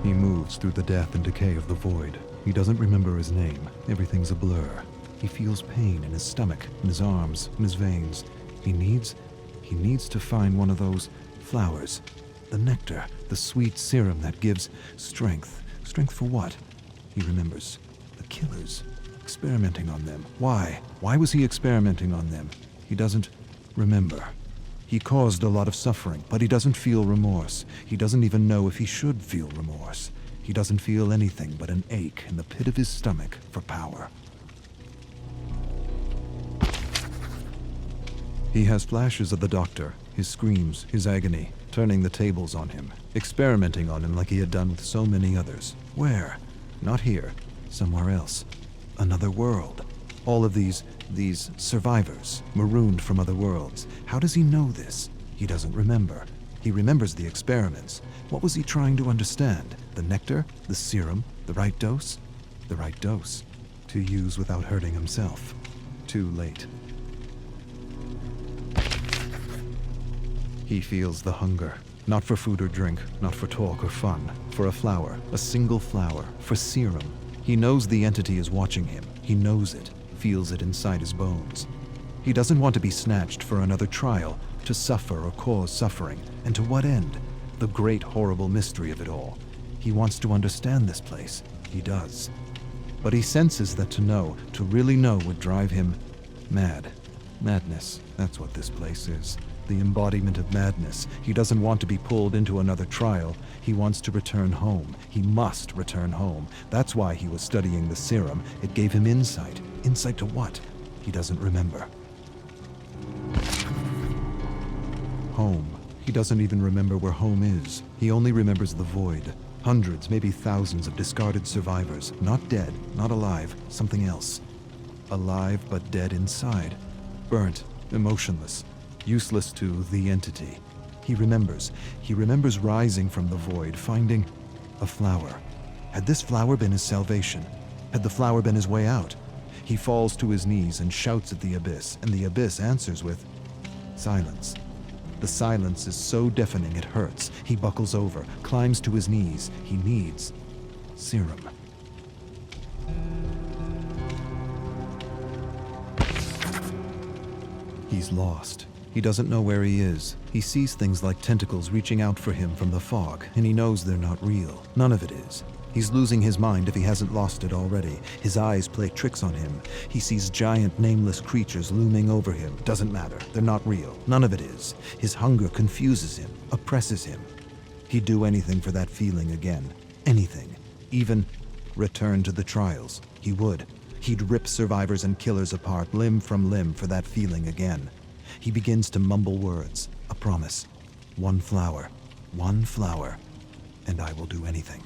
He moves through the death and decay of the void. He doesn't remember his name. Everything's a blur. He feels pain in his stomach, in his arms, in his veins. He needs to find one of those flowers. The nectar, the sweet serum that gives strength. Strength for what? He remembers. The killers. Experimenting on them. Why? Why was he experimenting on them? He doesn't remember. He caused a lot of suffering, but he doesn't feel remorse. He doesn't even know if he should feel remorse. He doesn't feel anything but an ache in the pit of his stomach for power. He has flashes of the doctor, his screams, his agony, turning the tables on him, experimenting on him like he had done with so many others. Where? Not here. Somewhere else. Another world. All of these survivors, marooned from other worlds. How does he know this? He doesn't remember. He remembers the experiments. What was he trying to understand? The nectar? The serum? The right dose? The right dose. To use without hurting himself. Too late. He feels the hunger. Not for food or drink, not for talk or fun. For a flower, a single flower, for serum. He knows the entity is watching him. He knows it, feels it inside his bones. He doesn't want to be snatched for another trial, to suffer or cause suffering. And to what end? The great horrible mystery of it all. He wants to understand this place. He does. But he senses that to know, to really know, would drive him mad. Madness, that's what this place is. The embodiment of madness. He doesn't want to be pulled into another trial. He wants to return home. He must return home. That's why he was studying the serum. It gave him insight. Insight to what? He doesn't remember. Home. He doesn't even remember where home is. He only remembers the void. Hundreds, maybe thousands of discarded survivors. Not dead, not alive, something else. Alive but dead inside. Burnt, emotionless. Useless to the entity. He remembers rising from the void, finding a flower. Had this flower been his salvation? Had the flower been his way out? He falls to his knees and shouts at the abyss, and the abyss answers with silence. The silence is so deafening it hurts. He buckles over, climbs to his knees. He needs serum. He's lost. He doesn't know where he is. He sees things like tentacles reaching out for him from the fog, and he knows they're not real. None of it is. He's losing his mind if he hasn't lost it already. His eyes play tricks on him. He sees giant, nameless creatures looming over him. Doesn't matter. They're not real. None of it is. His hunger confuses him, oppresses him. He'd do anything for that feeling again. Anything. Even return to the trials. He would. He'd rip survivors and killers apart, limb from limb, for that feeling again. He begins to mumble words, a promise. One flower, and I will do anything.